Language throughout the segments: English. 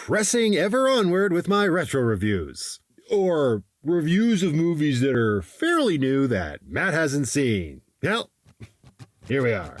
pressing ever onward with my retro reviews. Or reviews of movies that are fairly new that Matt hasn't seen. Well, here we are.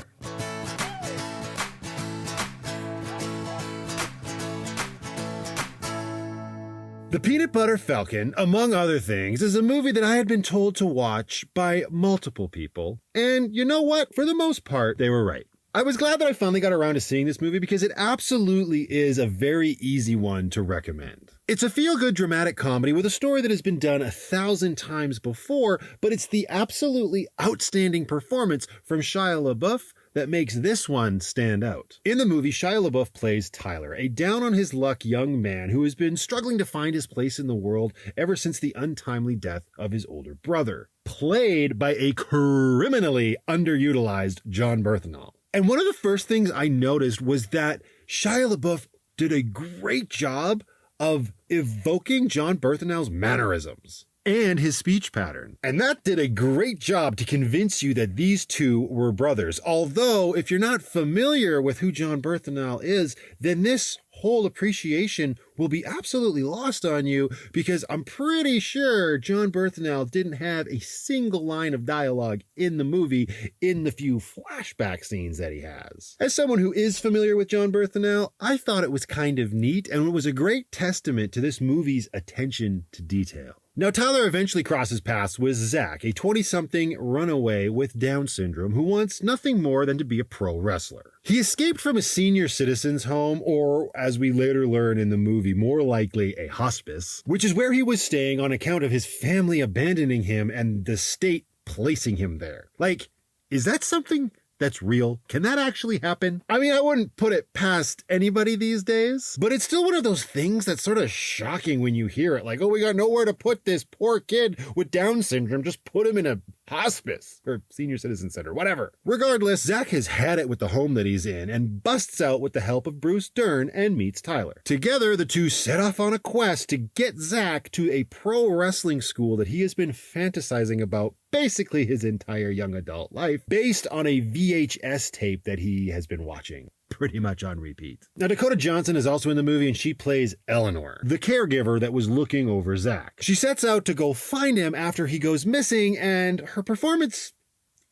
The Peanut Butter Falcon, among other things, is a movie that I had been told to watch by multiple people. And you know what? For the most part, they were right. I was glad that I finally got around to seeing this movie because it absolutely is a very easy one to recommend. It's a feel-good dramatic comedy with a story that has been done 1,000 times before, but it's the absolutely outstanding performance from Shia Labeouf that makes this one stand out. In the movie, Shia Labeouf plays Tyler, a down-on-his-luck young man who has been struggling to find his place in the world ever since the untimely death of his older brother, played by a criminally underutilized Jon Bernthal. And one of the first things I noticed was that Shia Labeouf did a great job of evoking Jon Bernthal's mannerisms and his speech pattern. And that did a great job to convince you that these two were brothers. Although, if you're not familiar with who Jon Bernthal is, then this whole appreciation will be absolutely lost on you, because I'm pretty sure Jon Bernthal didn't have a single line of dialogue in the movie in the few flashback scenes that he has. As someone who is familiar with Jon Bernthal, I thought it was kind of neat, and it was a great testament to this movie's attention to detail. Now, Tyler eventually crosses paths with Zach, a 20-something runaway with Down syndrome who wants nothing more than to be a pro wrestler. He escaped from a senior citizen's home, or as we later learn in the movie, more likely a hospice, which is where he was staying on account of his family abandoning him and the state placing him there. Like, is that something that's real? Can that actually happen? I mean, I wouldn't put it past anybody these days, but it's still one of those things that's sort of shocking when you hear it. Like, oh, we got nowhere to put this poor kid with Down syndrome. Just put him in a hospice or senior citizen center, whatever. Regardless, Zach has had it with the home that he's in and busts out with the help of Bruce Dern and meets Tyler. Together, the two set off on a quest to get Zach to a pro wrestling school that he has been fantasizing about basically his entire young adult life, based on a VHS tape that he has been watching pretty much on repeat. Now, Dakota Johnson is also in the movie, and she plays Eleanor, the caregiver that was looking over Zach. She sets out to go find him after he goes missing, and her performance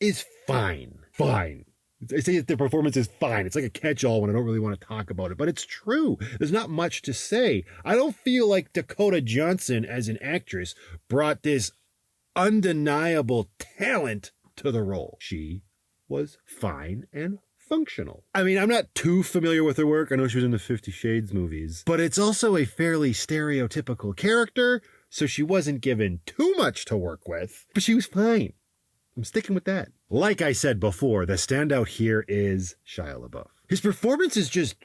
is fine. Fine. I say the performance is fine. It's like a catch-all when I don't really want to talk about it, but it's true. There's not much to say. I don't feel like Dakota Johnson as an actress brought this undeniable talent to the role. She was fine and functional. I mean, I'm not too familiar with her work. I know she was in the 50 Shades movies, but it's also a fairly stereotypical character, so she wasn't given too much to work with, but she was fine. I'm sticking with that. Like I said before, the standout here is Shia Labeouf. His performance is just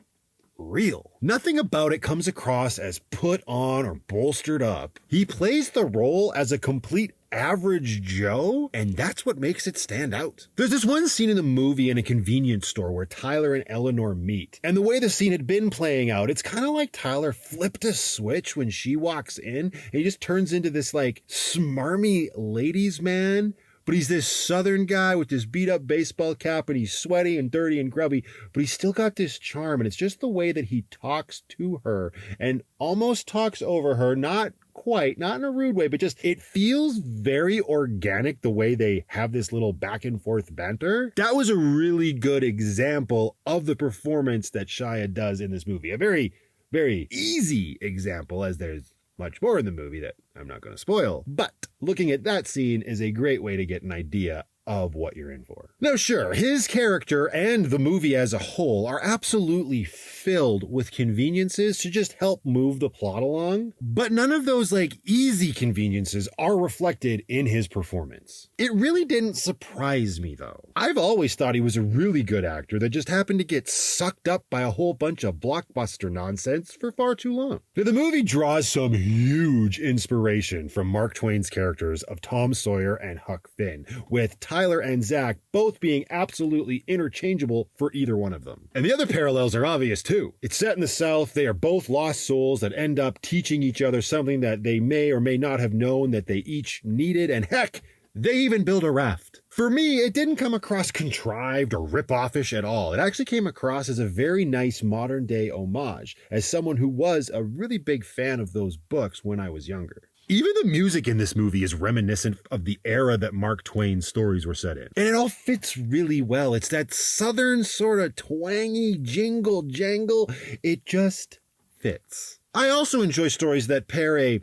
real. Nothing about it comes across as put on or bolstered up. He plays the role as a complete average Joe, and that's what makes it stand out. There's this one scene in the movie in a convenience store where Tyler and Eleanor meet, and the way the scene had been playing out, it's kind of like Tyler flipped a switch when she walks in, and he just turns into this like smarmy ladies man. But he's this southern guy with this beat up baseball cap, and he's sweaty and dirty and grubby, but he's still got this charm, and it's just the way that he talks to her and almost talks over her, not quite, not in a rude way, but just it feels very organic the way they have this little back and forth banter. That was a really good example of the performance that Shia does in this movie. A very, very easy example, as there's much more in the movie that I'm not going to spoil. But looking at that scene is a great way to get an idea of what you're in for. Now, sure, his character and the movie as a whole are absolutely filled with conveniences to just help move the plot along, but none of those like easy conveniences are reflected in his performance. It really didn't surprise me though. I've always thought he was a really good actor that just happened to get sucked up by a whole bunch of blockbuster nonsense for far too long. Now, the movie draws some huge inspiration from Mark Twain's characters of Tom Sawyer and Huck Finn, with Tyler and Zach both being absolutely interchangeable for either one of them. And the other parallels are obvious too. It's set in the South. They are both lost souls that end up teaching each other something that they may or may not have known that they each needed. And heck, they even build a raft. For me, it didn't come across contrived or rip-offish at all. It actually came across as a very nice modern-day homage, as someone who was a really big fan of those books when I was younger. Even the music in this movie is reminiscent of the era that Mark Twain's stories were set in. And it all fits really well. It's that southern sort of twangy jingle jangle. It just fits. I also enjoy stories that pair a,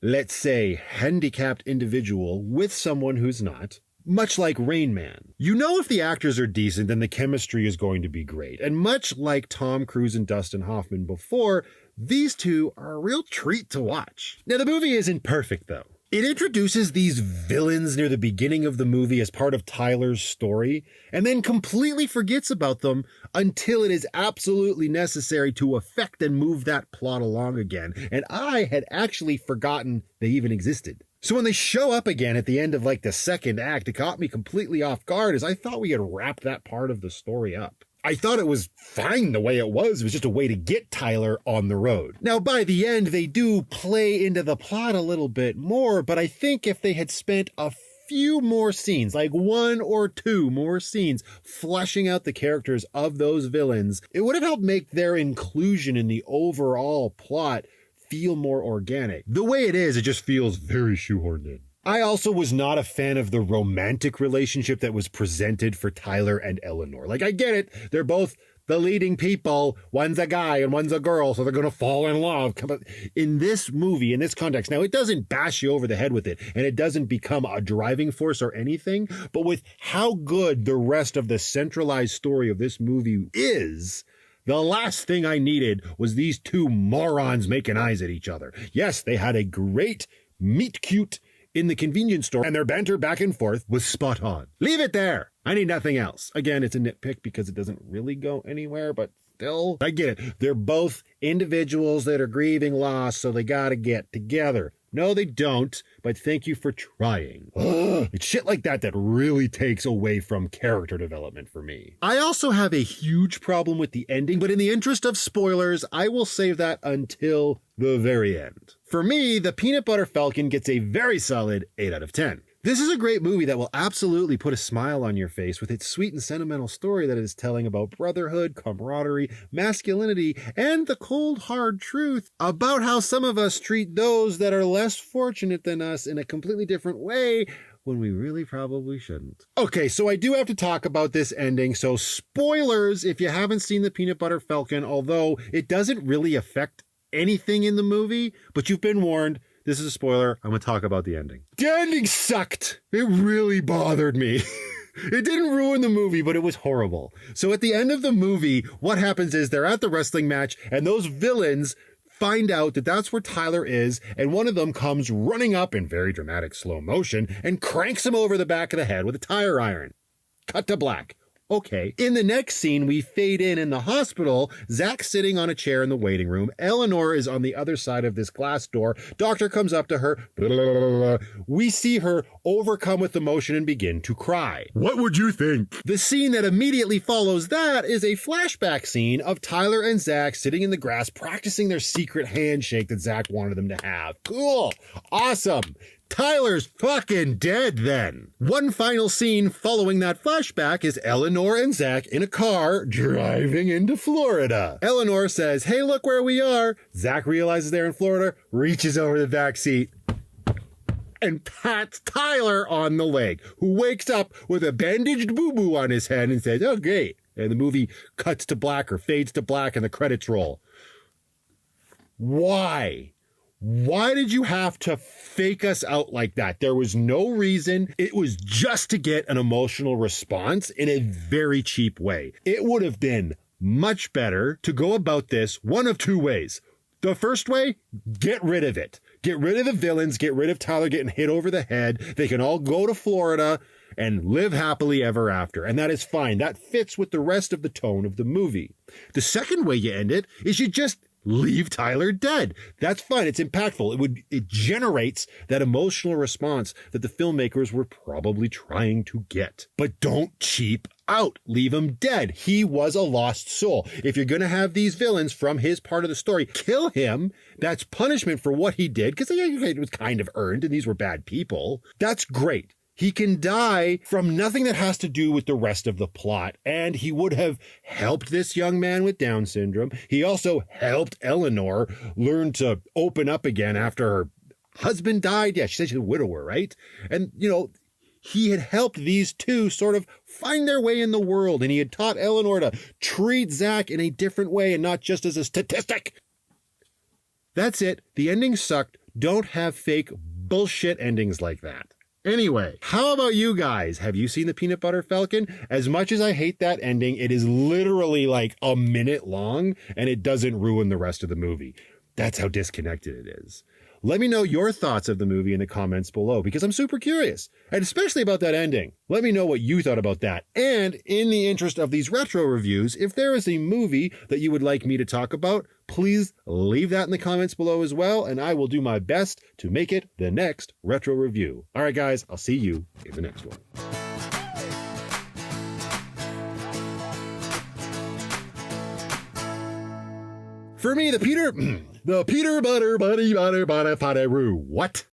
let's say, handicapped individual with someone who's not. Much like Rain Man. You know if the actors are decent, then the chemistry is going to be great. And much like Tom Cruise and Dustin Hoffman before, these two are a real treat to watch. Now, the movie isn't perfect, though. It introduces these villains near the beginning of the movie as part of Tyler's story, and then completely forgets about them until it is absolutely necessary to affect and move that plot along again. And I had actually forgotten they even existed. So when they show up again at the end of like the second act, it caught me completely off guard as I thought we had wrapped that part of the story up. I thought it was fine the way it was. It was just a way to get Tyler on the road. Now, by the end, they do play into the plot a little bit more, but I think if they had spent a few more scenes, like 1 or 2 more scenes, fleshing out the characters of those villains, it would have helped make their inclusion in the overall plot feel more organic. The way it is, it just feels very shoehorned in. I also was not a fan of the romantic relationship that was presented for Tyler and Eleanor. Like, I get it. They're both the leading people. One's a guy and one's a girl, so they're going to fall in love. But in this movie, in this context, now it doesn't bash you over the head with it, and it doesn't become a driving force or anything, but with how good the rest of the centralized story of this movie is, the last thing I needed was these two morons making eyes at each other. Yes, they had a great meet cute in the convenience store, and their banter back and forth was spot on. Leave it there. I need nothing else. Again, it's a nitpick because it doesn't really go anywhere, but still, I get it. They're both individuals that are grieving loss, so they gotta get together. No, they don't, but thank you for trying. It's shit like that that really takes away from character development for me. I also have a huge problem with the ending, but in the interest of spoilers, I will save that until the very end. For me, the Peanut Butter Falcon gets a very solid 8 out of 10. This is a great movie that will absolutely put a smile on your face with its sweet and sentimental story that it is telling about brotherhood, camaraderie, masculinity, and the cold, hard truth about how some of us treat those that are less fortunate than us in a completely different way when we really probably shouldn't. Okay, so I do have to talk about this ending, so spoilers if you haven't seen the Peanut Butter Falcon, although it doesn't really affect anything in the movie, but you've been warned. This is a spoiler. I'm going to talk about the ending. The ending sucked. It really bothered me. It didn't ruin the movie, but it was horrible. So at the end of the movie, what happens is they're at the wrestling match, and those villains find out that that's where Tyler is, and one of them comes running up in very dramatic slow motion and cranks him over the back of the head with a tire iron. Cut to black. Okay. In the next scene, we fade in the hospital. Zach's sitting on a chair in the waiting room. Eleanor is on the other side of this glass door. Doctor comes up to her. Blah, blah, blah, blah. We see her overcome with emotion and begin to cry. What would you think? The scene that immediately follows that is a flashback scene of Tyler and Zach sitting in the grass practicing their secret handshake that Zach wanted them to have. Cool. Awesome. Tyler's fucking dead then. One final scene following that flashback is Eleanor and Zach in a car driving into Florida. Eleanor says, "Hey, look where we are." Zach realizes they're in Florida, reaches over the back seat, and pats Tyler on the leg, who wakes up with a bandaged boo-boo on his head and says, "Oh, great." And the movie cuts to black or fades to black and the credits roll. Why? Why did you have to fake us out like that? There was no reason. It was just to get an emotional response in a very cheap way. It would have been much better to go about this one of two ways. The first way, get rid of it. Get rid of the villains. Get rid of Tyler getting hit over the head. They can all go to Florida and live happily ever after. And that is fine. That fits with the rest of the tone of the movie. The second way you end it is you just leave Tyler dead. That's fine. It's impactful. It generates that emotional response that the filmmakers were probably trying to get. But don't cheap out. Leave him dead. He was a lost soul. If you're going to have these villains from his part of the story, kill him. That's punishment for what he did, because it was kind of earned, and these were bad people. That's great. He can die from nothing that has to do with the rest of the plot. And he would have helped this young man with Down syndrome. He also helped Eleanor learn to open up again after her husband died. Yeah, she said she's a widower, right? And, he had helped these two sort of find their way in the world. And he had taught Eleanor to treat Zach in a different way and not just as a statistic. That's it. The ending sucked. Don't have fake bullshit endings like that. Anyway, how about you guys? Have you seen the Peanut Butter Falcon? As much as I hate that ending, it is literally like a minute long and it doesn't ruin the rest of the movie. That's how disconnected it is. Let me know your thoughts of the movie in the comments below because I'm super curious, and especially about that ending. Let me know what you thought about that. And in the interest of these retro reviews, if there is a movie that you would like me to talk about, please leave that in the comments below as well, and I will do my best to make it the next retro review. All right, guys, I'll see you in the next one. For me, the Peter Butter Buddy Butter Butter Butter What?